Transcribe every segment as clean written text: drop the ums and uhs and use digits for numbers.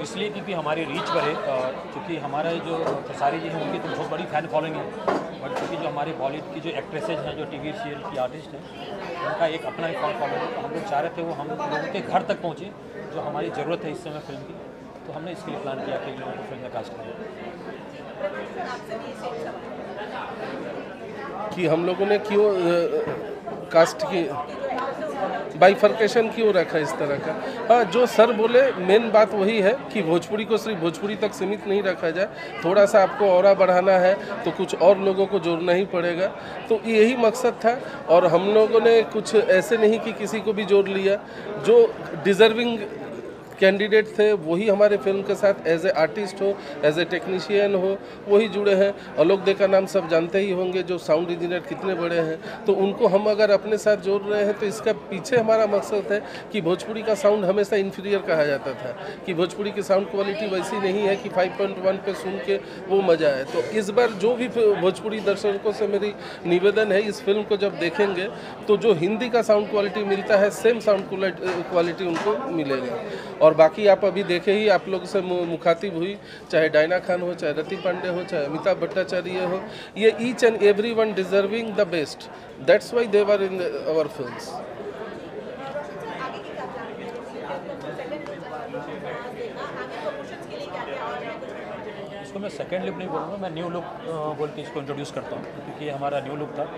इसलिए क्योंकि हमारी रीच बढ़े, क्योंकि हमारा जो प्रसारी जी हैं उनकी तो बहुत बड़ी फ़ैन फॉलोइंग है, बट क्योंकि जो हमारे बॉलीवुड की जो एक्ट्रेसेज हैं, जो टीवी सीरियल की आर्टिस्ट हैं, उनका एक अपना ही फ़ैन फॉलोइंग है। तो हम लोग चाह रहे थे वो हम लोगों के घर तक पहुँचे, जो हमारी ज़रूरत है इस समय फिल्म की। तो हमने इसके लिए प्लान किया कि लोगों को फिल्म में कास्ट करें। कि हम लोगों ने क्यों कास्ट की बाइफर्केशन क्यों रखा इस तरह का। हाँ, जो सर बोले मेन बात वही है कि भोजपुरी को सिर्फ भोजपुरी तक सीमित नहीं रखा जाए, थोड़ा सा आपको और बढ़ाना है तो कुछ और लोगों को जोड़ना ही पड़ेगा। तो यही मकसद था, और हम लोगों ने कुछ ऐसे नहीं कि किसी को भी जोड़ लिया। जो डिज़र्विंग कैंडिडेट थे वही हमारे फिल्म के साथ एज ए आर्टिस्ट हो, एज ए टेक्नीशियन हो, वही जुड़े हैं। आलोक दे का नाम सब जानते ही होंगे, जो साउंड इंजीनियर कितने बड़े हैं। तो उनको हम अगर अपने साथ जोड़ रहे हैं तो इसका पीछे हमारा मकसद है कि भोजपुरी का साउंड हमेशा इन्फीरियर कहा जाता था, कि भोजपुरी की साउंड क्वालिटी वैसी नहीं है कि 5.1 पे सुन के वो मज़ा आए। तो इस बार जो भी भोजपुरी दर्शकों से मेरी निवेदन है, इस फिल्म को जब देखेंगे तो जो हिंदी का साउंड क्वालिटी मिलता है सेम साउंड क्वालिटी उनको मिलेगा। और बाकी आप अभी देखे ही, आप लोग से मुखातिब हुई, चाहे डायना खान हो, चाहे रति पांडे हो, चाहे अमिताभ भट्टाचार्य हो, ये each and every one deserving the best. That's why they were in our films. इसको मैं सेकेंड लुक नहीं बोलूँगा, मैं न्यू लुक बोल के इसको इंट्रोड्यूस करता हूँ, क्योंकि ये हमारा न्यू लुक था।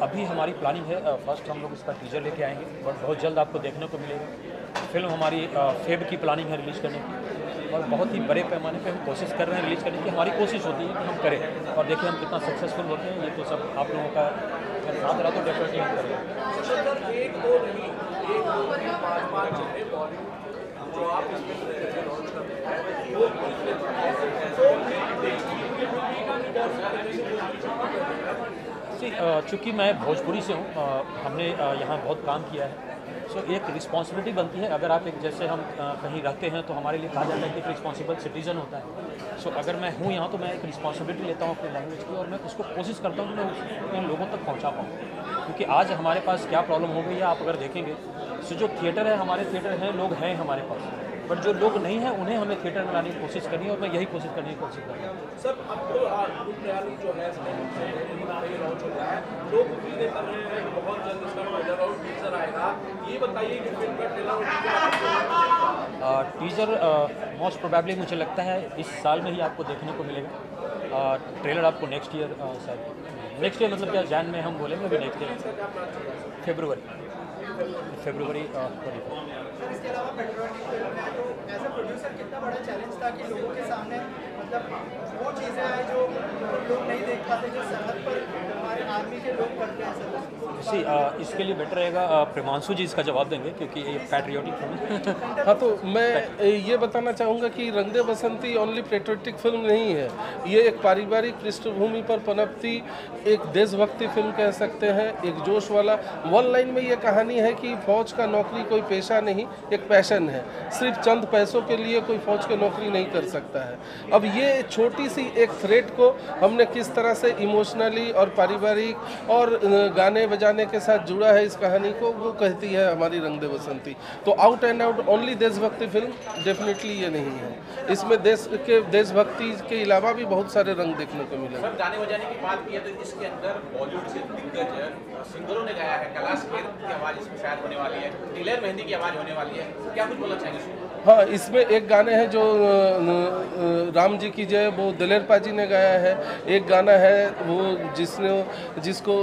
अभी हमारी प्लानिंग है, फर्स्ट हम लोग इसका टीजर लेके आएंगे, बट बहुत जल्द आपको देखने को मिलेगा। फिल्म हमारी फेब की प्लानिंग है रिलीज़ करने की, और बहुत ही बड़े पैमाने पे हम कोशिश कर रहे हैं रिलीज़ करने की। हमारी कोशिश होती है कि हम करें, और देखिए हम कितना सक्सेसफुल होते हैं। ये तो सब आप लोगों का साथ रहा तो डेफिनेटली हम करेंगे। चूँकि मैं भोजपुरी से हूँ, हमने यहाँ बहुत काम किया है, सो एक रिस्पॉन्सिबिलिटी बनती है। अगर आप एक जैसे हम कहीं रहते हैं तो हमारे लिए कहा जाता है कि एक रिस्पॉन्सिबल सिटीज़न होता है। सो अगर मैं हूँ यहाँ तो मैं एक रिस्पॉन्सिबिलिटी लेता हूँ अपने लैंग्वेज की, और मैं उसको कोशिश करता हूँ कि मैं इन लोगों तक पहुँचा पाऊँ। क्योंकि आज हमारे पास क्या प्रॉब्लम हो गई है, आप अगर देखेंगे सो जो थिएटर है, हमारे थिएटर हैं, लोग हैं हमारे पास, बट जो लोग नहीं हैं उन्हें हमें थिएटर में लाने की कोशिश करनी है, और मैं यही कोशिश करने की कोशिश कर रहा हूँ। सर, अब तो जो है लॉन्च हो रहा है, लोग उम्मीदें कर रहे हैं कि बहुत जल्द इसका ट्रेलर और टीजर आएगा। ये बताइए कि फिल्म का ट्रेलर और टीजर मोस्ट प्रोबेबली मुझे लगता है इस साल में ही आपको देखने को मिलेगा। ट्रेलर आपको नेक्स्ट ईयर शायद, नेक्स्ट ईयर मतलब क्या, जैन में हम बोलेंगे, अभी नेक्स्ट ईयर फरवरी 24। इसके अलावा पेट्रियोटिक फिल्म है, तो एज ए प्रोड्यूसर कितना बड़ा चैलेंज था कि लोगों के सामने मतलब वो चीज़ें आए जो लोग नहीं देख पाते, जो सरहद पर हमारे आर्मी के लोग करते हैं सर। इसके लिए बेटर रहेगा प्रेमांशु जी इसका जवाब देंगे, क्योंकि ये पैट्रियोटिक फिल्म है। हाँ, तो मैं ये बताना चाहूँगा कि रंग दे बसंती ओनली पेट्रियोटिक फिल्म नहीं है, ये एक पारिवारिक पृष्ठभूमि पर पनपती एक देशभक्ति फिल्म कह सकते हैं। एक जोश वाला वन लाइन में ये कहानी है कि फौज का नौकरी कोई पेशा नहीं, एक पैशन है। सिर्फ चंद पैसों के लिए कोई फौज की नौकरी नहीं कर सकता है। अब ये छोटी सी एक थ्रेड को हमने किस तरह से इमोशनली और पारिवारिक और गाने बजाने के साथ जुड़ा है इस कहानी को, वो कहती है हमारी रंग दे बसंती। तो आउट एंड आउट ओनली देशभक्ति फिल्म डेफिनेटली ये नहीं है। इसमें देशभक्ति के अलावा भी बहुत सारे रंग देखने को मिले। सर, गाने बजाने की बात की है तो इसके अंदर बॉलीवुड के दिग्गज सिंगरों ने गाया है। कैलाश खेर की आवाज़ इसमें शायद होने वाली है, दिलेर मेहंदी की आवाज़ होने वाली है, क्या कुछ बोलना चाहेंगे? हाँ, इसमें एक गाने हैं जो राम जी जी की जय वो दिलेर पाजी ने गाया है, एक गाना है वो जिसको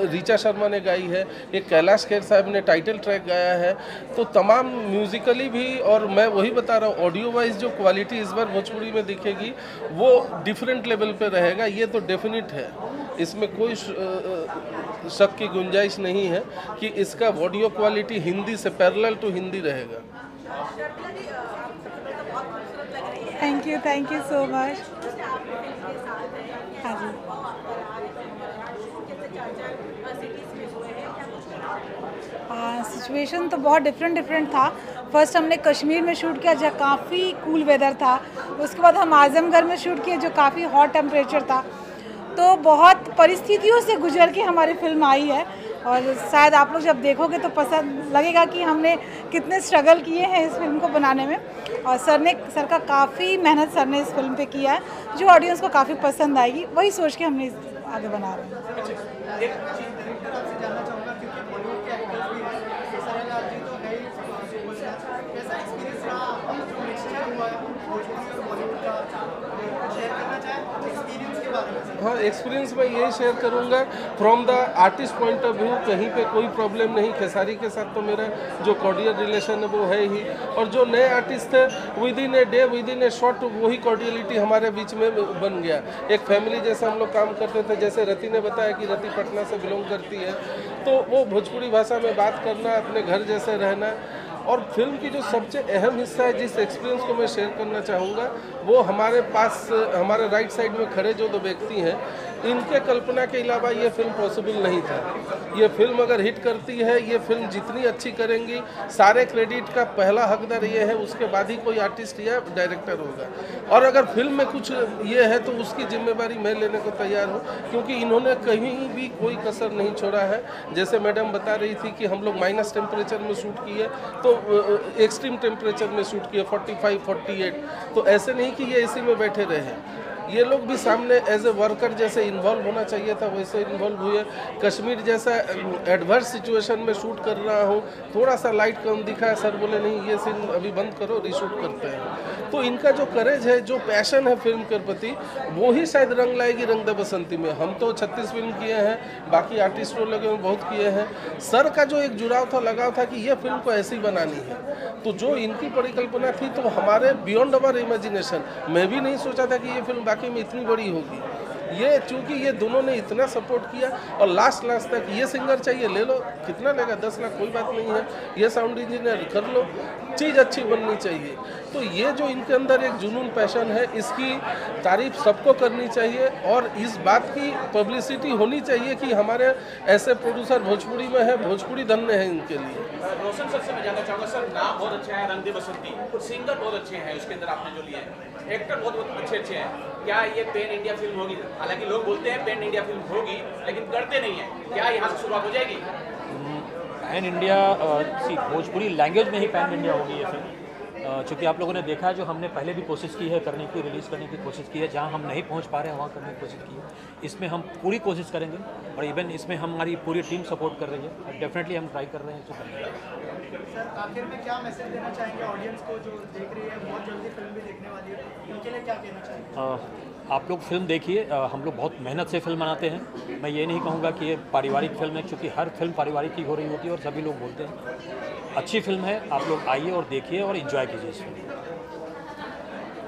रीचा शर्मा ने गाई है, एक कैलाश खेर साहब ने टाइटल ट्रैक गाया है। तो तमाम म्यूजिकली भी, और मैं वही बता रहा हूँ ऑडियो वाइज जो क्वालिटी इस बार भोजपुरी में दिखेगी वो डिफरेंट लेवल पे रहेगा, ये तो डेफिनेट है, इसमें कोई शक की गुंजाइश नहीं है कि इसका ऑडियो क्वालिटी हिंदी से पैरेलल टू हिंदी रहेगा। Thank you so much. हाँ जी, सिचुएशन तो बहुत डिफरेंट था। फर्स्ट हमने कश्मीर में शूट किया जहाँ काफ़ी कूल वेदर था, उसके बाद हम आजमगढ़ में शूट किए जो काफ़ी हॉट टेम्परेचर था। तो बहुत परिस्थितियों से गुजर के हमारी फिल्म आई है और शायद आप लोग जब देखोगे तो पसंद लगेगा कि हमने कितने स्ट्रगल किए हैं इस फिल्म को बनाने में। और सर का काफ़ी मेहनत सर ने इस फिल्म पे किया है जो ऑडियंस को काफ़ी पसंद आएगी, वही सोच के हमने आगे बना रहे हैं। हाँ, एक्सपीरियंस मैं यही शेयर करूँगा from the artist point of view. कहीं पे कोई प्रॉब्लम नहीं, खेसारी के साथ तो मेरा जो कॉर्डियल रिलेशन है वो है ही, और जो नए आर्टिस्ट थे with in a day with in A short वही कॉर्डियलिटी हमारे बीच में बन गया। एक फैमिली जैसे हम लोग काम करते थे। जैसे रति ने बताया कि रति पटना से बिलोंग करती है, तो वो भोजपुरी भाषा में बात करना, अपने घर जैसे रहना। और फिल्म की जो सबसे अहम हिस्सा है, जिस एक्सपीरियंस को मैं शेयर करना चाहूँगा, वो हमारे पास हमारे राइट साइड में खड़े जो दो व्यक्ति हैं, इनके कल्पना के अलावा ये फिल्म पॉसिबल नहीं था। ये फिल्म अगर हिट करती है, ये फिल्म जितनी अच्छी करेंगी, सारे क्रेडिट का पहला हकदार ये है, उसके बाद ही कोई आर्टिस्ट या डायरेक्टर होगा। और अगर फिल्म में कुछ ये है तो उसकी जिम्मेदारी मैं लेने को तैयार हूँ, क्योंकि इन्होंने कहीं भी कोई कसर नहीं छोड़ा है। जैसे मैडम बता रही थी कि हम लोग माइनस टेम्परेचर में शूट किए, तो एक्सट्रीम टेम्परेचर में शूट किए 45, 48। तो ऐसे नहीं कि ये इसी में बैठे रहे, ये लोग भी सामने एज ए वर्कर जैसे इन्वॉल्व होना चाहिए था, वैसे इन्वॉल्व हुए। कश्मीर जैसा एडवर्स सिचुएशन में शूट कर रहा हूँ, थोड़ा सा लाइट कम दिखा है, सर बोले नहीं ये सीन अभी बंद करो, रीशूट करते हैं। तो इनका जो करेज है, जो पैशन है फिल्म के प्रति, वो ही शायद रंग लाएगी रंग दे बसंती में। हम तो 36 फिल्म किए हैं, बाकी आर्टिस्टों लोगों ने बहुत किए हैं। सर का जो एक जुड़ाव था, लगाव था कि ये फिल्म को ऐसी बनानी है, तो जो इनकी परिकल्पना थी तो हमारे बियॉन्ड अवर इमेजिनेशन। मैं भी नहीं सोचा था कि ये फिल्म वाकई में इतनी बड़ी होगी। ये चूंकि ये दोनों ने इतना सपोर्ट किया, और लास्ट तक ये सिंगर चाहिए ले लो, कितना लेगा 10 लाख, कोई बात नहीं है, ये साउंड इंजीनियर कर लो, चीज़ अच्छी बननी चाहिए। तो ये जो इनके अंदर एक जुनून पैशन है, इसकी तारीफ सबको करनी चाहिए, और इस बात की पब्लिसिटी होनी चाहिए कि हमारे ऐसे प्रोड्यूसर भोजपुरी में है, भोजपुरी धन्य है इनके लिए। रोशन सर से मैं जानना चाहूँगा, सर नाम बहुत अच्छा है, रंग दे बसंती, सिंगर बहुत अच्छे हैं उसके अंदर आपने जो लिए हैं, एक्टर बहुत अच्छे हैं। क्या ये पैन इंडिया फिल्म होगी? हालांकि लोग बोलते हैं पैन इंडिया फिल्म होगी, लेकिन करते नहीं है, क्या यहाँ से शुरुआत हो जाएगी? पैन इंडिया भोजपुरी लैंग्वेज में ही पैन इंडिया होगी ये फिल्म। चूँकि आप लोगों ने देखा है, जो हमने पहले भी कोशिश की है करने की, रिलीज़ करने की कोशिश की है, जहाँ हम नहीं पहुँच पा रहे हैं वहाँ करने की कोशिश की है। इसमें हम पूरी कोशिश करेंगे, और इवन इसमें हमारी पूरी टीम सपोर्ट कर रही है, और डेफिनेटली हम ट्राई कर रहे हैं इसको करने। सर आखिर में क्या मैसेज देना चाहेंगे ऑडियंस को जो देख रही है, बहुत जल्दी फिल्म भी देखने वाली है, उनके लिए क्या कहना चाहेंगे? आप लोग फिल्म देखिए, हम लोग बहुत मेहनत से फिल्म बनाते हैं। मैं ये नहीं कहूँगा कि ये पारिवारिक फिल्म है, क्योंकि हर फिल्म पारिवारिक ही हो रही होती है और सभी लोग बोलते हैं। अच्छी फिल्म है, आप लोग आइए और देखिए और एंजॉय कीजिए इस फिल्म।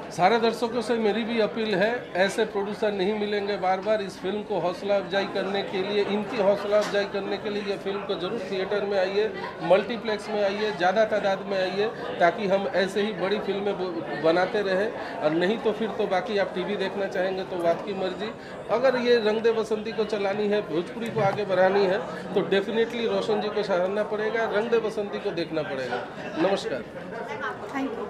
सारे दर्शकों से मेरी भी अपील है, ऐसे प्रोड्यूसर नहीं मिलेंगे बार बार। इस फिल्म को हौसला अफजाई करने के लिए, इनकी हौसला अफजाई करने के लिए ये फिल्म को ज़रूर थिएटर में आइए, मल्टीप्लेक्स में आइए, ज़्यादा तादाद में आइए, ताकि हम ऐसे ही बड़ी फिल्में बनाते रहें। और नहीं तो फिर तो बाकी आप टीवी देखना चाहेंगे तो बात की मर्जी। अगर ये रंग दे बसंती को चलानी है, भोजपुरी को आगे बढ़ानी है, तो डेफिनेटली रोशन जी को सराहना पड़ेगा, रंग दे बसंती को देखना पड़ेगा। नमस्कार। Thank you.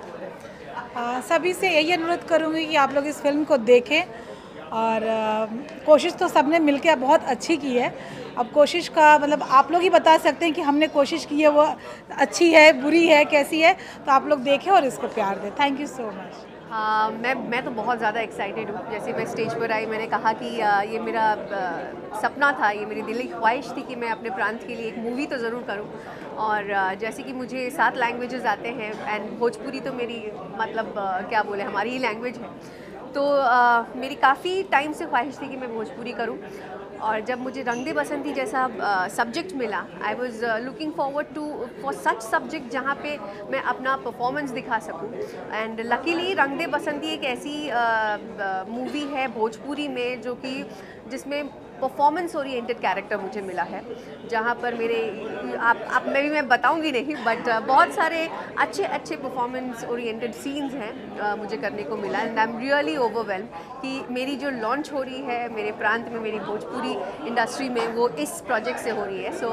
सभी से यही अनुरोध करूँगी कि आप लोग इस फिल्म को देखें, और कोशिश तो सबने मिलकर बहुत अच्छी की है। अब कोशिश का मतलब आप लोग ही बता सकते हैं कि हमने कोशिश की है वो अच्छी है, बुरी है, कैसी है। तो आप लोग देखें और इसको प्यार दें। Thank you so much. मैं तो बहुत ज़्यादा एक्साइटेड हूँ। जैसे मैं स्टेज पर आई, मैंने कहा कि ये मेरा सपना था, ये मेरी दिली ख्वाहिश थी कि मैं अपने प्रांत के लिए एक मूवी तो ज़रूर करूँ। और जैसे कि मुझे 7 लैंग्वेजेस आते हैं एंड भोजपुरी तो मेरी मतलब क्या बोले, हमारी ही लैंग्वेज है। तो मेरी काफ़ी टाइम से ख्वाहिश थी कि मैं भोजपुरी करूँ। और जब मुझे रंग दे बसंती जैसा सब्जेक्ट मिला, I was looking forward to for such subject जहाँ पे मैं अपना परफॉर्मेंस दिखा सकूँ। एंड लकीली रंग दे बसंती एक ऐसी मूवी है भोजपुरी में जो कि जिसमें परफॉर्मेंस ओरिएंटेड कैरेक्टर मुझे मिला है, जहाँ पर मेरे आप मैं बताऊंगी नहीं, बट बहुत सारे अच्छे परफॉर्मेंस ओरिएंटेड सीन्स हैं मुझे करने को मिला। And I am really overwhelm कि मेरी जो लॉन्च हो रही है मेरे प्रांत में, मेरी भोजपुरी इंडस्ट्री में, वो इस प्रोजेक्ट से हो रही है। सो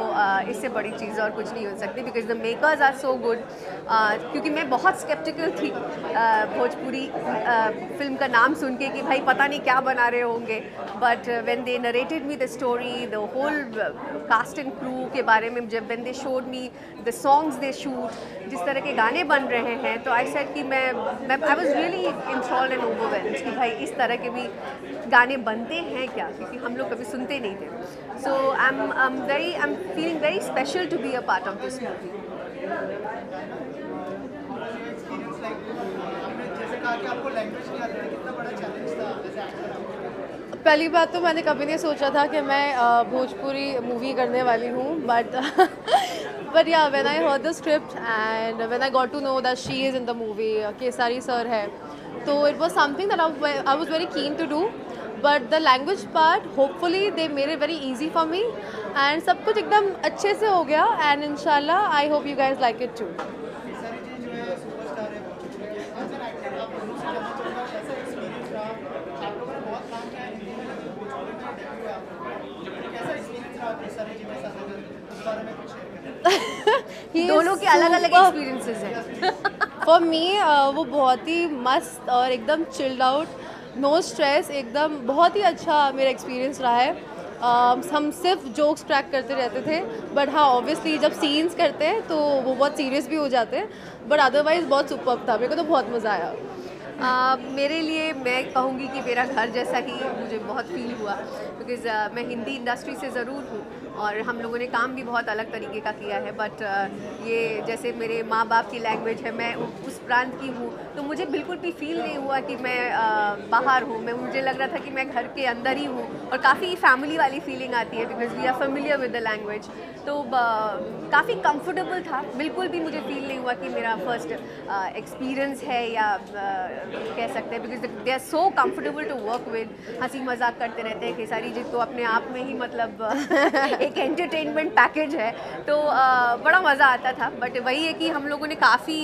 इससे बड़ी चीज़ और कुछ नहीं हो सकती, because the makers are so good. क्योंकि मैं बहुत स्केप्टिकल थी भोजपुरी फिल्म का नाम सुन के कि भाई पता नहीं क्या बना रहे होंगे, but when they narrated me the story, the whole cast and crew के बारे में, जब when they showed me the songs they shoot, जिस तरह के गाने बन रहे हैं, तो I said कि मैं I was really enthralled and overwhelmed कि भाई इस तरह के भी गाने बनते हैं क्या, क्योंकि हम लोग कभी सुनते नहीं थे। So I'm feeling very special to be a part of this movie. जैसे कहा कि आपको लैंग्वेज नहीं आती, कितना बड़ा चैलेंज था एज एक्टर? पहली बात तो मैंने कभी नहीं सोचा था कि मैं भोजपुरी मूवी करने वाली हूँ, but yeah when I heard the script and when I got to know that she is in the movie, Kesari sir है, तो it was something that I was very keen to do. But the language part hopefully they made it very easy for me and सब कुछ एकदम अच्छे से हो गया and इंशाल्लाह I hope you guys like it too. Kesari ji जो है सुपरस्टार है भोजपुरी के, एज एन एक्टर आप दोनों से जानना चाहूँगा कैसा एक्सपीरियंस रहा? आप लोगों ने बहुत काम किया है हिंदी में, लेकिन भोजपुरी में डेब्यू है आप लोगों का, कैसा एक्सपीरियंस रहा केसारी जी के साथ? अगर उस बारे में कुछ शेयर करें। दोनों के अलग अलग एक्सपीरियंसेस हैं। फॉर मी वो बहुत ही मस्त और एकदम चिल्ड आउट, नो स्ट्रेस, एकदम बहुत ही अच्छा मेरा एक्सपीरियंस रहा है। हम सिर्फ जोक्स ट्रैक करते रहते थे, बट हाँ ऑब्वियसली जब सीन्स करते हैं तो वो बहुत सीरियस भी हो जाते हैं, बट अदरवाइज़ बहुत सुपर्ब था, मेरे को तो बहुत मज़ा आया। मेरे लिए मैं कहूँगी कि मेरा घर जैसा ही मुझे बहुत फील हुआ, बिकॉज़ मैं हिंदी इंडस्ट्री से ज़रूर हूँ और हम लोगों ने काम भी बहुत अलग तरीके का किया है, बट ये जैसे मेरे माँ बाप की लैंग्वेज है, मैं उस प्रांत की हूँ, तो मुझे बिल्कुल भी फील नहीं हुआ कि मैं बाहर हूँ। मुझे लग रहा था कि मैं घर के अंदर ही हूँ और काफ़ी फैमिली वाली फीलिंग आती है because we are familiar with the language. तो काफ़ी कंफर्टेबल था, बिल्कुल भी मुझे फील नहीं हुआ कि मेरा फर्स्ट एक्सपीरियंस है या कह सकते हैं, because they are so comfortable to work with, हंसी मजाक करते रहते हैं। केसारी जी तो अपने आप में ही मतलब एक एंटरटेनमेंट पैकेज है, तो बड़ा मज़ा आता था। बट वही है कि हम लोगों ने काफ़ी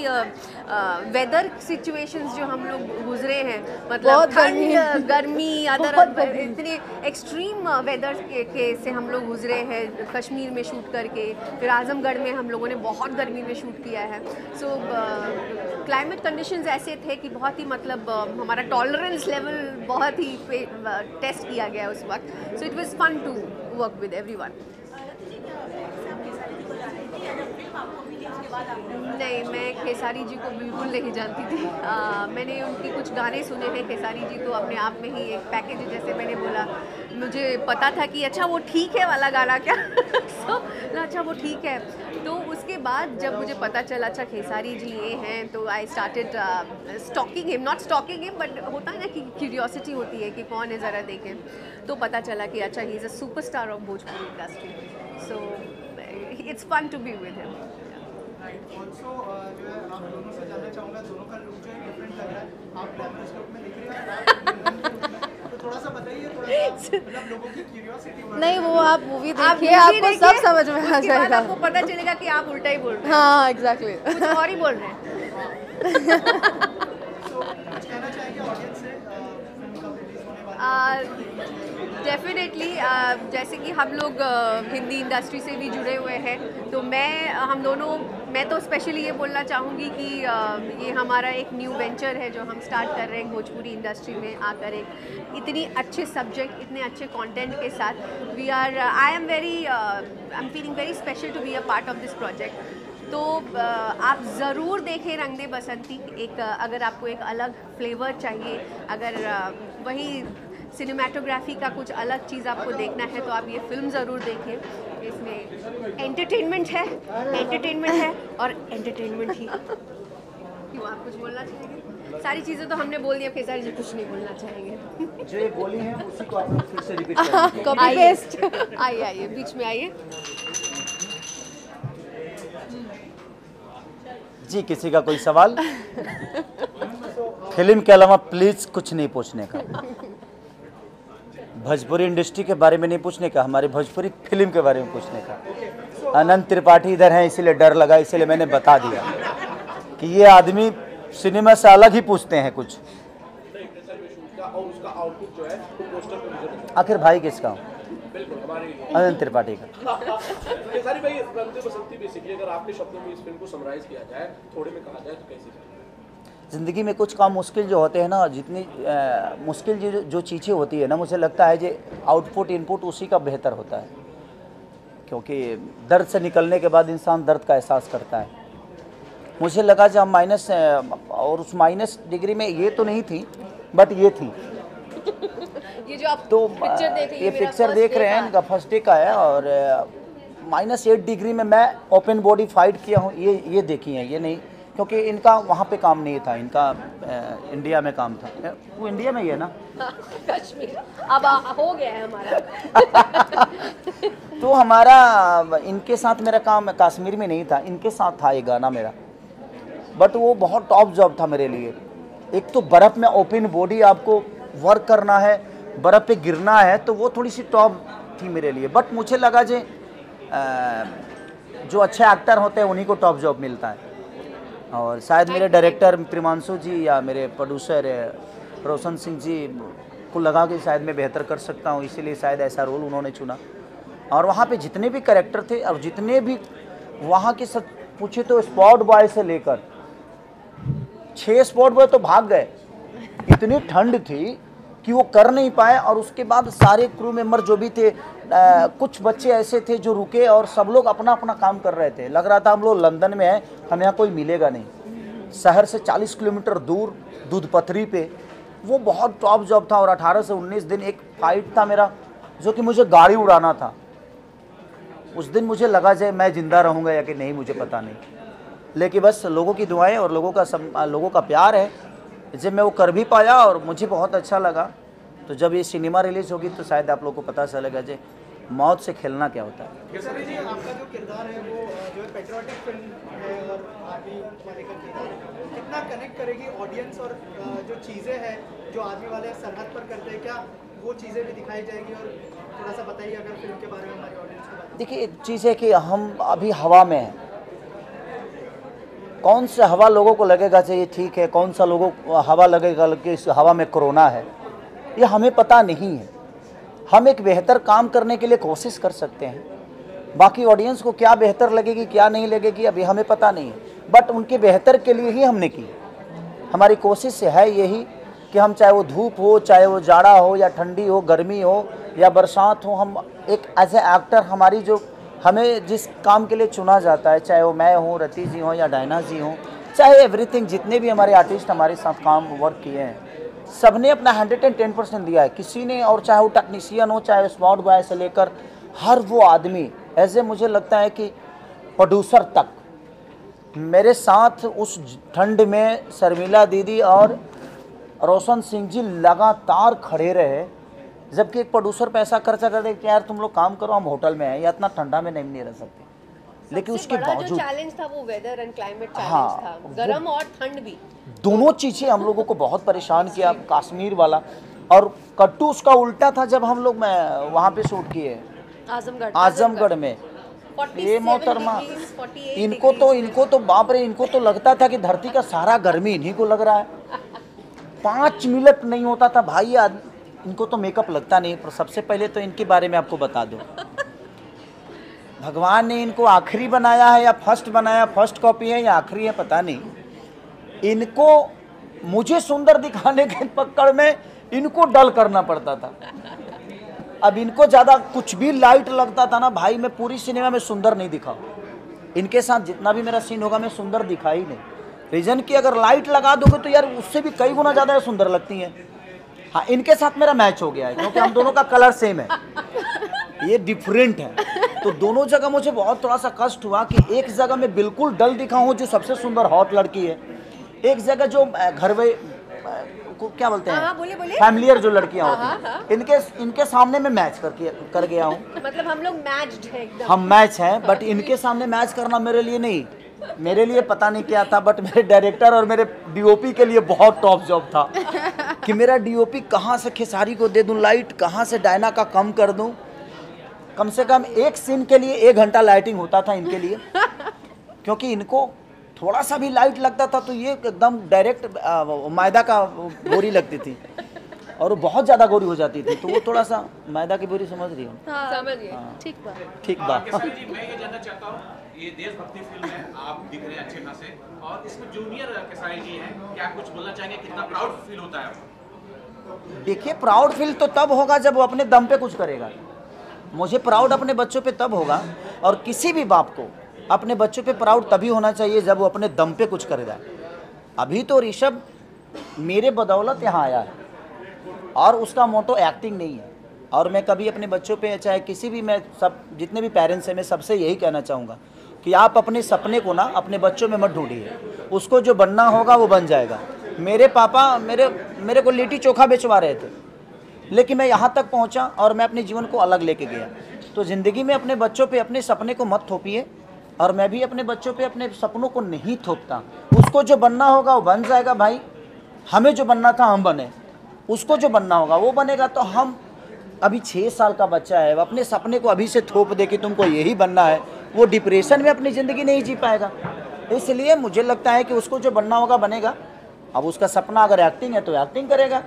वेदर सिचुएशंस जो हम लोग गुजरे हैं, मतलब ठंड, गर्मी, अदर इतने एक्सट्रीम वेदर के से हम लोग गुजरे हैं। कश्मीर में शूट करके, फिर आजमगढ़ में हम लोगों ने बहुत गर्मी में शूट किया है। सो क्लाइमेट कंडीशंस ऐसे थे कि बहुत ही मतलब हमारा टॉलरेंस लेवल बहुत ही टेस्ट किया गया उस वक्त। So it was fun to work with everyone. नहीं, मैं खेसारी जी को बिल्कुल नहीं जानती थी। मैंने उनके कुछ गाने सुने हैं। खेसारी जी तो अपने आप में ही एक पैकेज है, जैसे मैंने बोला, मुझे पता था कि अच्छा वो ठीक है वाला गाना क्या so, अच्छा वो ठीक है। तो उसके बाद जब मुझे पता चला अच्छा खेसारी जी ये हैं, तो I started stalking him, not stalking him, but होता है ना कि क्यूरियोसिटी होती है कि कौन है, ज़रा देखें। तो पता चला कि अच्छा ही is a superstar of Bhojpuri industry, so it's fun to be with him. Also जो है आप दोनों से जानना चाहूँगा, दोनों का लुक जो है डिफरेंट लग रहा है। आप ग्लैमरस लुक में दिख रही हैं, तो थोड़ा सा बताइए, थोड़ा सा मतलब लोगों की क्यूरियोसिटी। नहीं, वो आप मूवी देखिए, आपको सब समझ में आ जाएगा। आपको पता चलेगा कि आप उल्टा ही बोल रहे हैं। हाँ एग्जैक्टली, कुछ और ही बोल रहे हैं। तो कुछ कहना चाहेंगे ऑडियंस से फिल्म कब रिलीज होने वाली है? डेफिनेटली जैसे कि हम लोग हिंदी इंडस्ट्री से भी जुड़े हुए हैं, तो मैं तो स्पेशली ये बोलना चाहूँगी कि ये हमारा एक न्यू वेंचर है जो हम स्टार्ट कर रहे हैं भोजपुरी इंडस्ट्री में आकर, एक इतनी अच्छे सब्जेक्ट, इतने अच्छे कंटेंट के साथ। I am feeling very special to be a part of this project. तो आप ज़रूर देखें रंग दे बसंती। एक अगर आपको एक अलग फ्लेवर चाहिए, अगर वही सिनेमाटोग्राफी का कुछ अलग चीज़ आपको देखना है तो आप ये फिल्म ज़रूर देखें। इसमें एंटरटेनमेंट है और एंटरटेनमेंट ही। क्यों, आप कुछ बोलना चाहेंगे? सारी चीज़ें तो हमने बोल दी, अब केसारी जी कुछ नहीं बोलना चाहेंगे। जो ये बोली है उसी को आप फिर से रिपीट करेंगे। Copy paste. आइए बीच में आइए जी, किसी का कोई सवाल? फिल्म के अलावा प्लीज कुछ नहीं पूछने का, भोजपुरी इंडस्ट्री के बारे में नहीं पूछने का, हमारी भोजपुरी फिल्म के बारे में पूछने का। अनंत त्रिपाठी इधर हैं इसीलिए डर लगा, इसीलिए मैंने बता दिया कि ये आदमी सिनेमा से अलग ही पूछते हैं कुछ। आखिर भाई किसका हूँ? अनंत त्रिपाठी का। केसारी भाई, रंग दे बसंती बेसिकली अगर आपके शब्दों में इस फिल्म को समराइज किया जाए, थोड़े में कहा जाए तो कैसी? ज़िंदगी में कुछ काम मुश्किल जो होते हैं ना, जितनी मुश्किल जो चीज़ें होती है ना, मुझे लगता है जो आउटपुट इनपुट उसी का बेहतर होता है, क्योंकि दर्द से निकलने के बाद इंसान दर्द का एहसास करता है। मुझे लगा जब माइनस, और उस माइनस डिग्री में ये तो नहीं थी बट ये थी। ये जो आप तो पिक्चर देख ये पिक्चर देख रहे हैं, इनका फर्स्ट डे का है और -8 डिग्री में मैं ओपन बॉडी फाइट किया हूँ, ये देखी है, ये नहीं, क्योंकि इनका वहाँ पे काम नहीं था, इनका इंडिया में काम था। वो इंडिया में ही है ना? कश्मीर अब हो गया है हमारा। तो हमारा इनके साथ मेरा काम कश्मीर में नहीं था, इनके साथ था ये गाना मेरा, बट वो बहुत टॉप जॉब था मेरे लिए। एक तो बर्फ़ में ओपन बॉडी आपको वर्क करना है, बर्फ़ पे गिरना है, तो वो थोड़ी सी टॉप थी मेरे लिए। बट मुझे लगा जो अच्छे एक्टर होते हैं उन्हीं को टॉप जॉब मिलता है, और शायद मेरे डायरेक्टर प्रिमांशु जी या मेरे प्रोड्यूसर रोशन सिंह जी को लगा कि शायद मैं बेहतर कर सकता हूँ, इसीलिए शायद ऐसा रोल उन्होंने चुना। और वहाँ पे जितने भी कैरेक्टर थे और जितने भी वहाँ के सब पूछे तो स्पॉट बॉय से लेकर 6 स्पॉट बॉय तो भाग गए, इतनी ठंड थी कि वो कर नहीं पाए। और उसके बाद सारे क्रू मेंबर जो भी थे, कुछ बच्चे ऐसे थे जो रुके और सब लोग अपना अपना काम कर रहे थे। लग रहा था हम लोग लंदन में हैं, हमें यहाँ कोई मिलेगा नहीं। शहर से 40 किलोमीटर दूर दूधपथरी पे, वो बहुत टॉप जॉब था। और 18 से 19 दिन एक फाइट था मेरा, जो कि मुझे गाड़ी उड़ाना था। उस दिन मुझे लगा जाए मैं ज़िंदा रहूँगा या कि नहीं, मुझे पता नहीं, लेकिन बस लोगों की दुआएं और लोगों का प्यार है, जब मैं वो कर भी पाया और मुझे बहुत अच्छा लगा। तो जब ये सिनेमा रिलीज़ होगी तो शायद आप लोगों को पता चलेगा जो मौत से खेलना क्या होता है। केसारी जी, आपका जो किरदार है वो जो है पेट्रियोटिक फिल्म है और आर्मी वाले का किरदार है, कितना कनेक्ट करेगी ऑडियंस और जो चीज़ें हैं जो आर्मी वाले सरहद पर करते हैं, क्या वो चीज़ें भी दिखाई जाएगी? और थोड़ा सा बताइए अगर फिल्म के बारे में हमारी ऑडियंस को बताइए। देखिए, एक चीज़ है कि हम अभी हवा में हैं, कौन सा हवा लोगों को लगेगा चाहिए ठीक है, कौन सा लोगों को हवा लगेगा कि इस हवा में कोरोना है, ये हमें पता नहीं है। हम एक बेहतर काम करने के लिए कोशिश कर सकते हैं, बाकी ऑडियंस को क्या बेहतर लगेगी क्या नहीं लगेगी अभी हमें पता नहीं है, बट उनके बेहतर के लिए ही हमने की। हमारी कोशिश है यही कि हम, चाहे वो धूप हो, चाहे वो जाड़ा हो या ठंडी हो, गर्मी हो या बरसात हो, हम एक एज ए एक्टर हमारी जो हमें जिस काम के लिए चुना जाता है, चाहे वो मैं हूँ, रति जी हों या डायना जी हों, चाहे एवरीथिंग, जितने भी हमारे आर्टिस्ट हमारे साथ काम वर्क किए हैं, सबने अपना 110% दिया है किसी ने। और चाहे वो टेक्नीशियन हो, चाहे स्पॉट बॉय से लेकर हर वो आदमी, ऐसे मुझे लगता है कि प्रोड्यूसर तक मेरे साथ उस ठंड में शर्मिला दीदी और रोशन सिंह जी लगातार खड़े रहे। जबकि एक प्रोड्यूसर पैसा खर्चा कर दे कि यार तुम लोग काम करो, हम होटल में हैं या इतना ठंडा में नहीं रह सकते, लेकिन उसके बावजूद जो चैलेंज था वो वेदर एंड क्लाइमेट चैलेंज हाँ, था, गर्म और ठंड भी, दोनों चीज़ें हम लोगों को बहुत परेशान किया। कश्मीर वाला और कट्टू उसका उल्टा था जब हम लोग वहाँ पे शूट किए आजमगढ़ में। ये मोहतरमा, इनको तो बाप रे, इनको तो लगता था कि धरती का सारा गर्मी इन्हीं को लग रहा है। 5 मिनट नहीं होता था भाई, इनको तो मेकअप लगता नहीं। पर सबसे पहले तो इनके बारे में आपको बता दूं, भगवान ने इनको आखिरी बनाया है या फर्स्ट बनाया, फर्स्ट कॉपी है या आखिरी है पता नहीं। इनको मुझे सुंदर दिखाने के पकड़ में इनको डल करना पड़ता था। अब इनको ज़्यादा कुछ भी लाइट लगता था ना भाई, मैं पूरी सिनेमा में सुंदर नहीं दिखा। इनके साथ जितना भी मेरा सीन होगा मैं सुंदर दिखा ही नहीं। रीज़न कि अगर लाइट लगा दोगे तो यार उससे भी कई गुना ज़्यादा सुंदर लगती हैं। हाँ, इनके साथ मेरा मैच हो गया है क्योंकि हम दोनों का कलर सेम है, ये डिफरेंट है। तो दोनों जगह मुझे बहुत थोड़ा सा कष्ट हुआ कि एक जगह मैं बिल्कुल डल दिखा हूँ जो सबसे सुंदर हॉट लड़की है, एक जगह जो घर वे को क्या बोलते हैं फैमिलियर जो लड़कियां होती हैं, इनके सामने मैं मैच कर गया हूँ। मतलब हम लोग मैच्ड हैं एकदम। हम मैच हैं, बट इनके सामने मैच करना मेरे लिए नहीं, मेरे लिए पता नहीं क्या था, बट मेरे डायरेक्टर और मेरे डीओपी के लिए बहुत टॉप जॉब था कि मेरा डीओपी कहाँ से खेसारी को दे दूँ लाइट, कहाँ से डायना का कम कर दूँ। कम से कम एक सीन के लिए 1 घंटा लाइटिंग होता था इनके लिए, क्योंकि इनको थोड़ा सा भी लाइट लगता था तो ये एकदम डायरेक्ट मैदा का बोरी लगती थी और वो बहुत ज़्यादा गोरी हो जाती थी, तो वो थोड़ा सा मैदा की बोरी समझ रही हूँ। समझ गए, ठीक बात। ठीक बात। जी मैं ये जानना चाहता हूँ, ये देशभक्ति फिल्म है, आप दिख रहे हैं अच्छे खासे, और इसमें जूनियर खेसारी जी हैं, क्या कुछ बोलना चाहेंगे, कितना प्राउड फील होता है? देखिए, प्राउड फील तो तब होगा जब वो अपने दम पे कुछ करेगा। मुझे प्राउड अपने बच्चों पे तब होगा, और किसी भी बाप को अपने बच्चों पे प्राउड तभी होना चाहिए जब वो अपने दम पे कुछ करेगा। अभी तो ऋषभ मेरे बदौलत यहाँ आया है और उसका मोटो एक्टिंग नहीं है, और मैं कभी अपने बच्चों पे चाहे किसी भी, मैं सब जितने भी पेरेंट्स हैं मैं सबसे यही कहना चाहूँगा कि आप अपने सपने को ना अपने बच्चों में मत ढूंढिए, उसको जो बनना होगा वो बन जाएगा। मेरे पापा मेरे को लिट्टी चोखा बेचवा रहे थे, लेकिन मैं यहाँ तक पहुँचा और मैं अपने जीवन को अलग लेके गया। तो ज़िंदगी में अपने बच्चों पे अपने सपने को मत थोपिए, और मैं भी अपने बच्चों पे अपने सपनों को नहीं थोपता। उसको जो बनना होगा वो बन जाएगा भाई, हमें जो बनना था हम बने, उसको जो बनना होगा वो बनेगा। तो हम अभी 6 साल का बच्चा है, वो अपने सपने को अभी से थोप दे कि तुमको यही बनना है, वो डिप्रेशन में अपनी ज़िंदगी नहीं जी पाएगा। इसलिए मुझे लगता है कि उसको जो बनना होगा बनेगा। अब उसका सपना अगर एक्टिंग है तो एक्टिंग करेगा।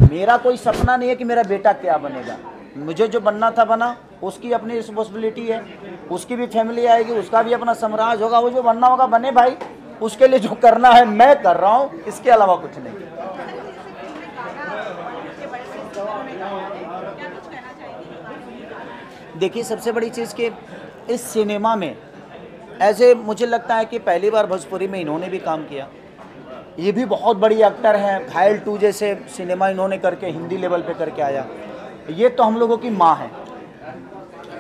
मेरा कोई सपना नहीं है कि मेरा बेटा क्या बनेगा, मुझे जो बनना था बना, उसकी अपनी रिस्पॉन्सिबिलिटी है, उसकी भी फैमिली आएगी, उसका भी अपना साम्राज्य होगा, वो जो बनना होगा बने भाई। उसके लिए जो करना है मैं कर रहा हूँ, इसके अलावा कुछ नहीं। देखिए, सबसे बड़ी चीज़ कि इस सिनेमा में ऐसे मुझे लगता है कि पहली बार भोजपुरी में इन्होंने भी काम किया। ये भी बहुत बड़ी एक्टर हैं, घायल 2 जैसे सिनेमा इन्होंने करके हिंदी लेवल पे करके आया। ये तो हम लोगों की माँ है।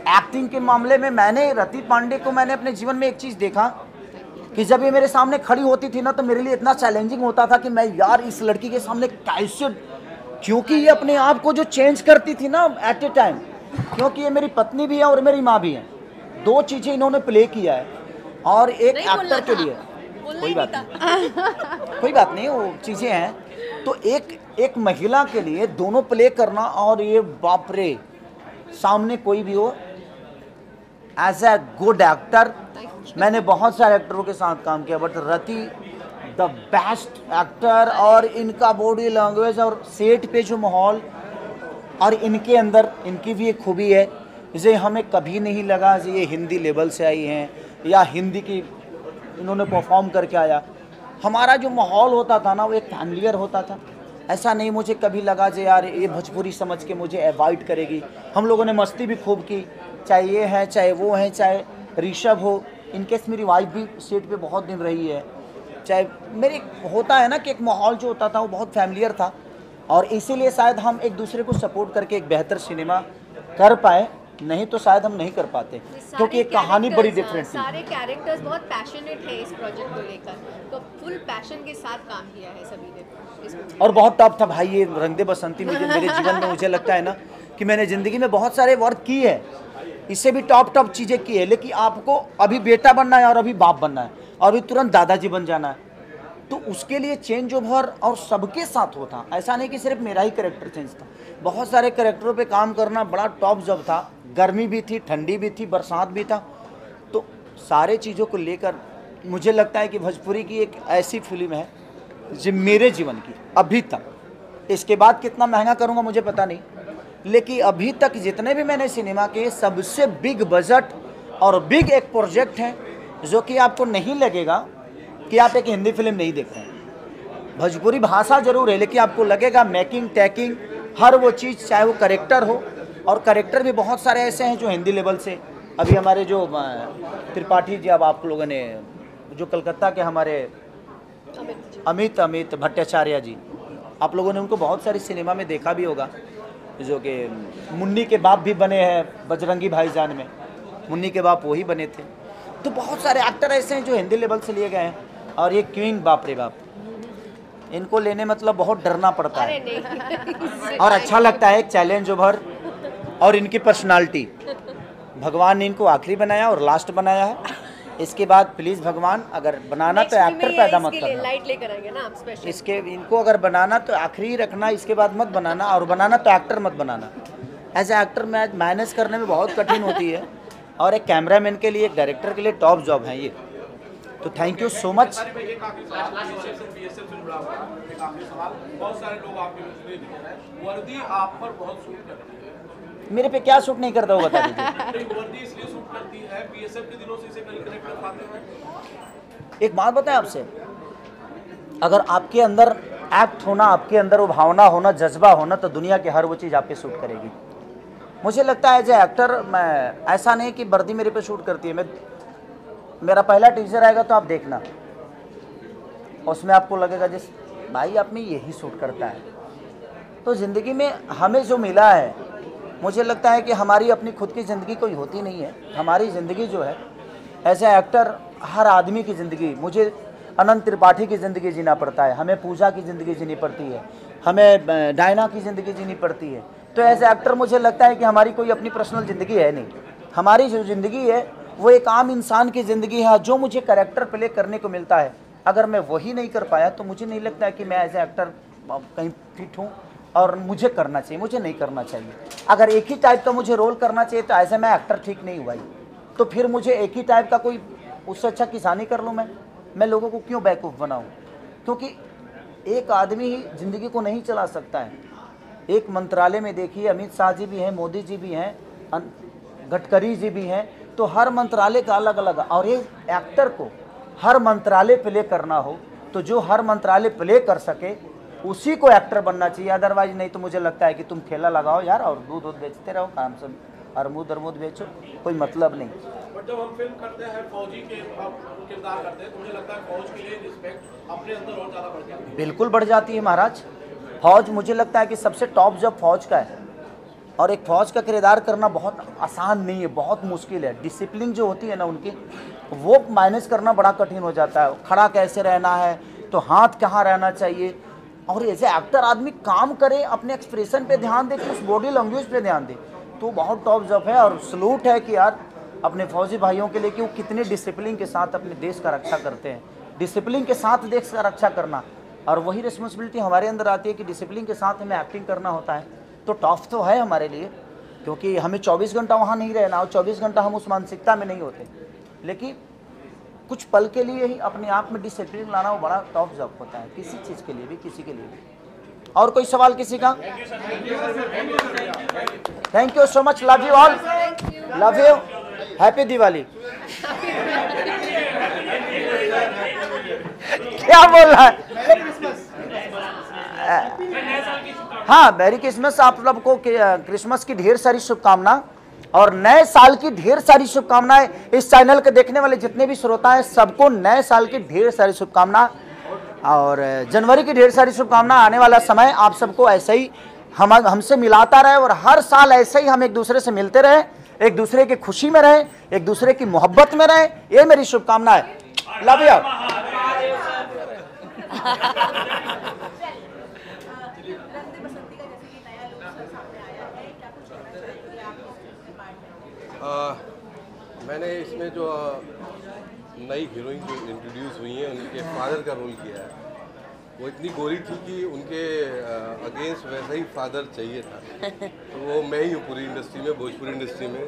एक्टिंग के मामले में मैंने रति पांडे को मैंने अपने जीवन में एक चीज़ देखा कि जब ये मेरे सामने खड़ी होती थी ना, तो मेरे लिए इतना चैलेंजिंग होता था कि मैं यार इस लड़की के सामने कैसे, क्योंकि ये अपने आप को जो चेंज करती थी ना एट ए टाइम, क्योंकि ये मेरी पत्नी भी है और मेरी माँ भी है, 2 चीज़ें इन्होंने प्ले किया है। और एक एक्टर के लिए कोई बात नहीं, कोई बात नहीं, वो चीज़ें हैं। तो एक महिला के लिए दोनों प्ले करना, और ये बाप रे, सामने कोई भी हो, एज ए गुड एक्टर मैंने बहुत सारे एक्टरों के साथ काम किया, but Rati the best actor. और इनका बॉडी लैंग्वेज और सेट पे जो माहौल, और इनके अंदर इनकी भी एक खूबी है, इसे हमें कभी नहीं लगा कि ये हिंदी लेवल से आई हैं या हिंदी की इन्होंने परफॉर्म करके आया। हमारा जो माहौल होता था ना वो एक फैमिलियर होता था। ऐसा नहीं मुझे कभी लगा कि यार ये भोजपुरी समझ के मुझे अवॉइड करेगी। हम लोगों ने मस्ती भी खूब की, चाहे ये है चाहे वो है, चाहे ऋषभ हो, इनकेस मेरी वाइफ भी सेट पे बहुत दिन रही है, चाहे मेरे होता है ना कि एक माहौल जो होता था वो बहुत फैमिलियर था, और इसीलिए शायद हम एक दूसरे को सपोर्ट करके एक बेहतर सिनेमा कर पाए, नहीं तो शायद हम नहीं कर पाते, क्योंकि एक कहानी बड़ी डिफरेंट थी। सारे कैरेक्टर्स बहुत पैशनेट है इस प्रोजेक्ट को लेकर, तो फुल पैशन के साथ काम किया है सभी ने, और बहुत टॉप था भाई ये रंग दे बसंती। मुझे मेरे जीवन में मुझे लगता है ना कि मैंने ज़िंदगी में बहुत सारे वर्क की है, इससे भी टॉप चीज़ें की है, लेकिन आपको अभी बेटा बनना है और अभी बाप बनना है और अभी तुरंत दादाजी बन जाना है, तो उसके लिए चेंज ओवर और सबके साथ होता। ऐसा नहीं कि सिर्फ मेरा ही कैरेक्टर चेंज था, बहुत सारे कैरेक्टरों पे काम करना बड़ा टॉप जॉब था। गर्मी भी थी, ठंडी भी थी, बरसात भी था, तो सारे चीज़ों को लेकर मुझे लगता है कि भोजपुरी की एक ऐसी फिल्म है जो मेरे जीवन की अभी तक, इसके बाद कितना महंगा करूँगा मुझे पता नहीं, लेकिन अभी तक जितने भी मैंने सिनेमा के सबसे बिग बजट और बिग एक प्रोजेक्ट है, जो कि आपको नहीं लगेगा कि आप एक हिंदी फिल्म नहीं देख रहे हैं। भोजपुरी भाषा जरूर है, लेकिन आपको लगेगा मेकिंग टैकिंग हर वो चीज़, चाहे वो करेक्टर हो, और करेक्टर भी बहुत सारे ऐसे हैं जो हिंदी लेवल से अभी हमारे जो त्रिपाठी जी, अब आप लोगों ने जो कलकत्ता के हमारे अमित भट्टाचार्य जी, आप लोगों ने उनको बहुत सारी सिनेमा में देखा भी होगा, जो कि मुन्नी के बाप भी बने हैं बजरंगी भाईजान में, मुन्नी के बाप वही बने थे। तो बहुत सारे एक्टर ऐसे हैं जो हिंदी लेवल से लिए गए हैं। और ये क्वीन, बाप रे बाप, इनको लेने मतलब बहुत डरना पड़ता है और अच्छा लगता है, एक चैलेंज ओवर। और इनकी पर्सनालिटी, भगवान ने इनको आखिरी बनाया और लास्ट बनाया है। इसके बाद प्लीज़ भगवान, अगर बनाना तो एक्टर पैदा मत करना, लाइट लेकर आएंगे ना आप स्पेशल। इसके इनको अगर बनाना तो आखिरी रखना, इसके बाद मत बनाना, और बनाना तो एक्टर मत बनाना। एज ए एक्टर मैनेज करने में बहुत कठिन होती है, और एक कैमरामैन के लिए, एक डायरेक्टर के लिए टॉप जॉब है ये। तो थैंक यू सो मच। वर्दी आप पर बहुत सूट करती है। मेरे पे क्या शूट नहीं करता वो बता दीजिए। वर्दी इसलिए शूट करती है, बीएसएफ के दिनों से इसे कनेक्ट कर पाते हैं। एक बात बताएं आपसे, अगर आपके अंदर एक्ट होना, आपके अंदर वो भावना होना, जज्बा होना, तो दुनिया की हर वो चीज़ आप पे शूट करेगी। मुझे लगता है एज ए एक्टर, मैं ऐसा नहीं कि वर्दी मेरे पे शूट करती है। मेरा पहला टीजर आएगा तो आप देखना, उसमें आपको लगेगा जिस भाई आप में यही शूट करता है। तो ज़िंदगी में हमें जो मिला है, मुझे लगता है कि हमारी अपनी खुद की ज़िंदगी कोई होती नहीं है। हमारी ज़िंदगी जो है एज ए एक्टर, हर आदमी की ज़िंदगी, मुझे अनंत त्रिपाठी की ज़िंदगी जीना पड़ता है, हमें पूजा की ज़िंदगी जीनी पड़ती है, हमें डायना की ज़िंदगी जीनी पड़ती है। तो एज ए एक्टर मुझे लगता है कि हमारी कोई अपनी पर्सनल ज़िंदगी है नहीं। हमारी जो ज़िंदगी है वो एक आम इंसान की ज़िंदगी है। जो मुझे कैरेक्टर प्ले करने को मिलता है, अगर मैं वही नहीं कर पाया तो मुझे नहीं लगता है कि मैं एज ए एक्टर कहीं फिट हूँ और मुझे करना चाहिए। मुझे नहीं करना चाहिए। अगर एक ही टाइप का मुझे रोल करना चाहिए तो ऐसे मैं एक्टर ठीक नहीं हुआ ही। तो फिर मुझे एक ही टाइप का कोई, उससे अच्छा किसानी कर लूँ। मैं लोगों को क्यों बेवकूफ़ बनाऊँ? क्योंकि एक आदमी ही ज़िंदगी को नहीं चला सकता है। एक मंत्रालय में देखिए, अमित शाह जी भी हैं, मोदी जी भी हैं, गडकरी जी भी हैं। तो हर मंत्रालय का अलग अलग, और ये एक्टर को हर मंत्रालय प्ले करना हो तो जो हर मंत्रालय प्ले कर सके उसी को एक्टर बनना चाहिए। अदरवाइज नहीं तो मुझे लगता है कि तुम ठेला लगाओ यार और दूध बेचते रहो, काम से अरमूद बेचो, कोई मतलब नहीं। बट जब हम फिल्म करते हैं, फौजी के किरदार करते हैं, तो मुझे लगता है फौज के लिए रिस्पेक्ट अपने अंदर और ज़्यादा बढ़ जाती है। बिल्कुल बढ़ जाती है महाराज। फौज, मुझे लगता है कि सबसे टॉप जॉब फौज का है। और एक फौज का किरदार करना बहुत आसान नहीं है, बहुत मुश्किल है। डिसिप्लिन जो होती है ना उनकी, वो मैनेज करना बड़ा कठिन हो जाता है। खड़ा कैसे रहना है, तो हाथ कहाँ रहना चाहिए, और एज ए एक्टर आदमी काम करे, अपने एक्सप्रेशन पे ध्यान दे, उस बॉडी लैंग्वेज पे ध्यान दे, तो बहुत टॉप जॉब है। और सलूट है कि यार अपने फौजी भाइयों के लिए कि वो कितने डिसिप्लिन के साथ अपने देश का रक्षा करते हैं। डिसिप्लिन के साथ देश का रक्षा करना, और वही रिस्पॉन्सिबिलिटी हमारे अंदर आती है कि डिसिप्लिन के साथ हमें एक्टिंग करना होता है। तो टफ तो है हमारे लिए, क्योंकि हमें 24 घंटा वहाँ नहीं रहना, और 24 घंटा हम उस मानसिकता में नहीं होते। लेकिन कुछ पल के लिए ही अपने आप में डिसिप्लिन लाना वो बड़ा टफ जॉब होता है, किसी चीज़ के लिए भी, किसी के लिए भी। और कोई सवाल किसी का? Thank you so much, love you all, love you, happy Diwali. क्या बोल रहा है? हाँ, मैरी क्रिसमस। आप सबको क्रिसमस की ढेर सारी शुभकामना और नए साल की ढेर सारी शुभकामनाएं। इस चैनल के देखने वाले जितने भी श्रोता हैं सबको नए साल की ढेर सारी शुभकामना, और जनवरी की ढेर सारी शुभकामना। आने वाला समय आप सबको ऐसे ही हमसे मिलाता रहे, और हर साल ऐसे ही हम एक दूसरे से मिलते रहे, एक दूसरे की खुशी में रहे, एक दूसरे की मोहब्बत में रहे। ये मेरी शुभकामना है। Love you. मैंने इसमें जो नई हीरोइन जो इंट्रोड्यूस हुई हैं उनके फादर का रोल किया है। वो इतनी गोरी थी कि उनके अगेंस्ट वैसा ही फादर चाहिए था। तो वो मैं ही हूँ पूरी इंडस्ट्री में, भोजपुरी इंडस्ट्री में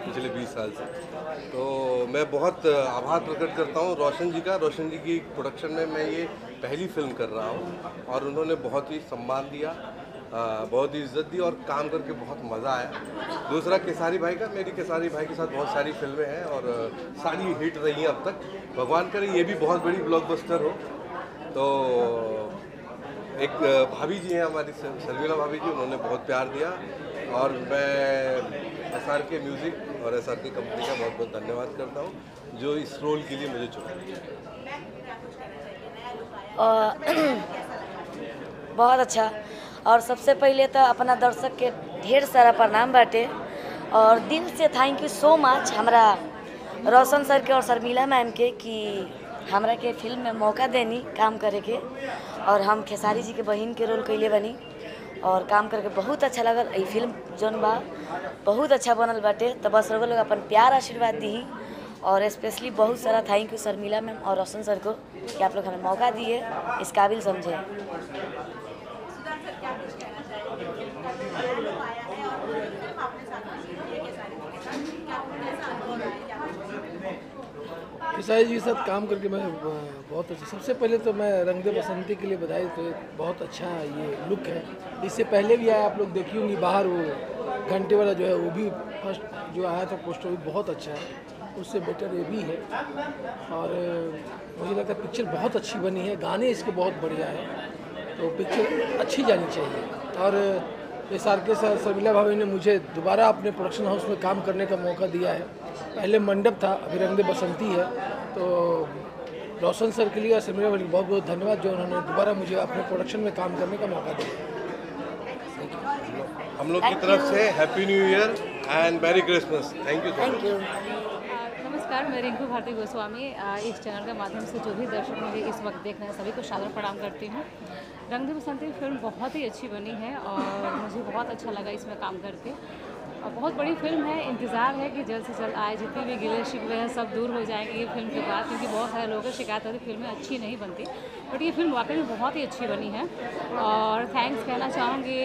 पिछले 20 साल से। तो मैं बहुत आभार प्रकट करता हूँ रोशन जी का। रोशन जी की प्रोडक्शन में मैं ये पहली फिल्म कर रहा हूँ, और उन्होंने बहुत ही सम्मान दिया, बहुत ही इज्जत दी, और काम करके बहुत मज़ा आया। दूसरा केसारी भाई का, मेरी केसारी भाई के साथ बहुत सारी फिल्में हैं और सारी हिट रही हैं अब तक। भगवान करे ये भी बहुत बड़ी ब्लॉकबस्टर हो। तो एक भाभी जी हैं हमारी, शर्मिला भाभी जी, उन्होंने बहुत प्यार दिया, और मैं SRK म्यूज़िक और SRK कंपनी का बहुत बहुत धन्यवाद करता हूँ जो इस रोल के लिए मुझे चुना। बहुत अच्छा। और सबसे पहले तो अपना दर्शक के ढेर सारा प्रणाम बाटे और दिल से थैंक यू सो मच हमारा रोशन सर के और शर्मिला मैम के कि हमरा के फिल्म में मौका देनी काम करे के। और हम खेसारी जी के बहन के रोल कैले बनी और काम करके बहुत अच्छा लगल। ये फिल्म जौन बा बहुत अच्छा बनल बाटे। तो बस लोग अपन प्यार आशीर्वाद दी और स्पेशली बहुत सारा थैंक यू शर्मिला मैम और रोशन सर को कि आप लोग हमें मौका दिए, इस काबिल समझे। खेसारी जी के साथ काम करके मैं बहुत अच्छा। सबसे पहले तो मैं रंग दे बसंती के लिए बधाई। तो बहुत अच्छा ये लुक है। इससे पहले भी आया, आप लोग देखी होंगी बाहर वो घंटे वाला जो है वो भी फर्स्ट जो आया था पोस्टर भी बहुत अच्छा है, उससे बेटर ये भी है। और मुझे लगता है पिक्चर बहुत अच्छी बनी है, गाने इसके बहुत बढ़िया है, तो पिक्चर अच्छी जानी चाहिए। और SRK सर शर्मिला भाभी ने मुझे दोबारा अपने प्रोडक्शन हाउस में काम करने का मौका दिया है। पहले मंडप था, अभी रंग दे बसंती है। तो रोशन सर के लिए और शर्मिला भाभी बहुत बहुत धन्यवाद जो उन्होंने दोबारा मुझे अपने प्रोडक्शन में काम करने का मौका दिया। हम लोग की तरफ से happy new year and merry Christmas. Thank you. नमस्कार, मैं रिंकू भारती गोस्वामी। इस चैनल के माध्यम से जो भी दर्शक मुझे इस वक्त देख रहे हैं सभी को सादर प्रणाम करती हूँ। रंग दे बसंती फिल्म बहुत ही अच्छी बनी है और मुझे बहुत अच्छा लगा इसमें काम करके। और बहुत बड़ी फिल्म है, इंतज़ार है कि जल्द से जल्द आए, जितनी भी गिले शिकवे हैं सब दूर हो जाएंगे ये फिल्म के बाद, क्योंकि बहुत सारे लोगों की शिकायत होती है फिल्में अच्छी नहीं बनती, बट ये फिल्म वाकई में बहुत ही अच्छी बनी है। और थैंक्स कहना चाहूँगी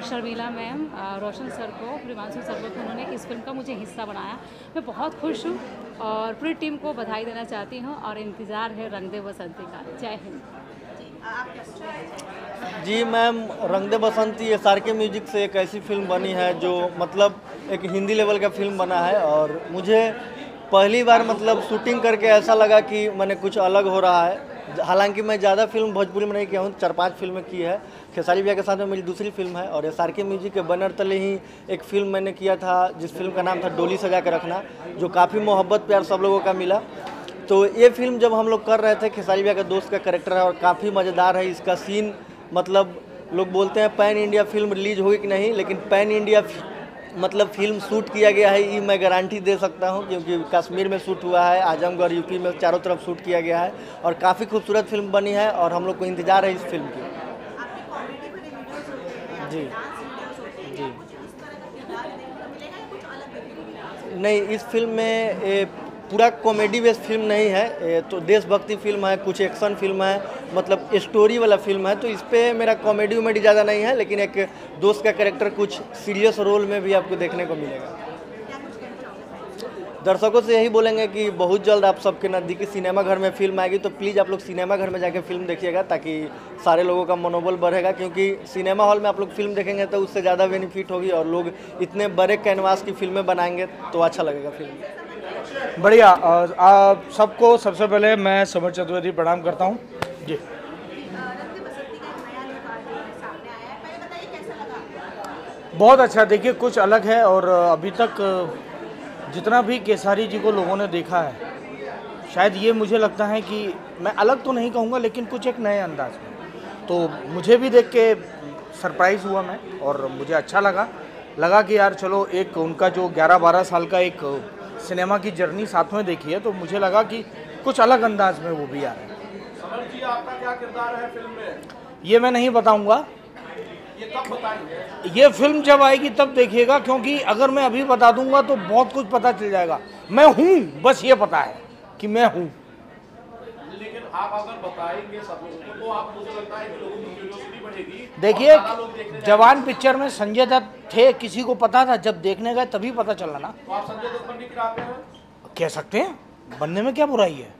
शर्मिला मैम, रोशन सर को, प्रिमांशु सर को, उन्होंने इस फिल्म का मुझे हिस्सा बनाया। मैं बहुत खुश हूँ और पूरी टीम को बधाई देना चाहती हूँ और इंतज़ार है रंग दे बसंती का। जय हिंद। जी मैम, रंग दे बसंती SRK म्यूजिक से एक ऐसी फिल्म बनी है जो मतलब एक हिंदी लेवल का फिल्म बना है और मुझे पहली बार मतलब शूटिंग करके ऐसा लगा कि मैंने कुछ अलग हो रहा है। हालांकि मैं ज़्यादा फिल्म भोजपुरी में नहीं किया हूँ, 4-5 फिल्में की है। खेसारी भैया के साथ में मेरी दूसरी फिल्म है और SRK म्यूजिक के बैनर तले ही एक फ़िल्म मैंने किया था जिस फिल्म का नाम था डोली सजा के रखना, जो काफ़ी मोहब्बत प्यार सब लोगों का मिला। तो ये फिल्म जब हम लोग कर रहे थे, खेसारी भैया का दोस्त का कैरेक्टर है और काफ़ी मज़ेदार है। इसका सीन मतलब लोग बोलते हैं पैन इंडिया फिल्म रिलीज होगी कि नहीं, लेकिन पैन इंडिया मतलब फिल्म शूट किया गया है ये मैं गारंटी दे सकता हूँ, क्योंकि कश्मीर में शूट हुआ है, आजमगढ़ यूपी में चारों तरफ शूट किया गया है और काफ़ी खूबसूरत फिल्म बनी है और हम लोग को इंतज़ार है इस फिल्म की। जी जी नहीं, इस फिल्म में पूरा कॉमेडी बेस्ड फिल्म नहीं है, तो देशभक्ति फिल्म है, कुछ एक्शन फिल्म है, मतलब स्टोरी वाला फिल्म है। तो इस पर मेरा कॉमेडी वॉमेडी ज़्यादा नहीं है, लेकिन एक दोस्त का कैरेक्टर कुछ सीरियस रोल में भी आपको देखने को मिलेगा। दर्शकों से यही बोलेंगे कि बहुत जल्द आप सबके नज़दीकी सिनेमा घर में फिल्म आएगी, तो प्लीज़ आप लोग सिनेमा घर में जाके फिल्म देखिएगा ताकि सारे लोगों का मनोबल बढ़ेगा, क्योंकि सिनेमा हॉल में आप लोग फिल्म देखेंगे तो उससे ज़्यादा बेनिफिट होगी और लोग इतने बड़े कैनवास की फिल्में बनाएंगे तो अच्छा लगेगा फिल्म। बढ़िया। आप सबको सबसे पहले मैं समर चतुर्वेदी प्रणाम करता हूँ जी। बहुत अच्छा, देखिए कुछ अलग है और अभी तक जितना भी केसारी जी को लोगों ने देखा है, शायद ये मुझे लगता है कि मैं अलग तो नहीं कहूँगा लेकिन कुछ एक नए अंदाज में, तो मुझे भी देख के सरप्राइज़ हुआ मैं और मुझे अच्छा लगा कि यार चलो एक उनका जो 11-12 साल का एक सिनेमा की जर्नी साथ में देखी है, तो मुझे लगा कि कुछ अलग अंदाज में वो भी आ रहे हैं। समर जी, आपका क्या किरदार है फिल्म में? ये मैं नहीं बताऊंगा, ये कब बताएंगे? ये फिल्म जब आएगी तब देखिएगा, क्योंकि अगर मैं अभी बता दूंगा तो बहुत कुछ पता चल जाएगा। मैं हूँ, बस ये पता है कि मैं हूँ। लेकिन आप अगर बताएंगे सब लोगों को तो आप, मुझे लगता है कि लोगों की क्यूरियोसिटी बढ़ेगी। देखिए, जवान पिक्चर में संजय दत्त थे, किसी को पता था, जब देखने गए तभी पता चला ना। तो आप संजय दत्त बनने की राह पे हैं? कह सकते हैं, बनने में क्या बुराई है,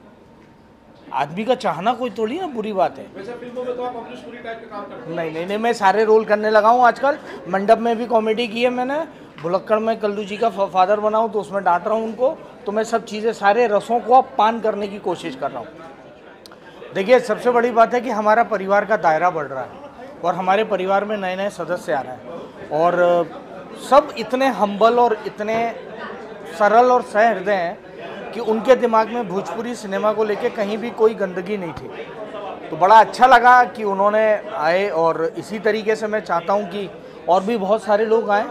आदमी का चाहना कोई थोड़ी ना बुरी बात है। वैसे फिल्मों में तो आप अपनी स्टोरी टाइप के काम करते हैं। नहीं, मैं सारे रोल करने लगा हूँ आजकल। मंडप में भी कॉमेडी की है मैंने, भुलक्कड़ में कल्लू जी का फादर बना हूँ तो उसमें डांट रहा हूँ उनको, तो मैं सब चीज़ें सारे रसों को अब पान करने की कोशिश कर रहा हूँ। देखिए, सबसे बड़ी बात है कि हमारा परिवार का दायरा बढ़ रहा है और हमारे परिवार में नए नए सदस्य आ रहे हैं और सब इतने हम्बल और इतने सरल और सहृदय हैं कि उनके दिमाग में भोजपुरी सिनेमा को लेके कहीं भी कोई गंदगी नहीं थी। तो बड़ा अच्छा लगा कि उन्होंने आए, और इसी तरीके से मैं चाहता हूं कि और भी बहुत सारे लोग आएँ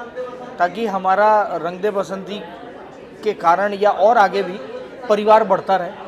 ताकि हमारा रंग दे बसंती के कारण या और आगे भी परिवार बढ़ता रहे।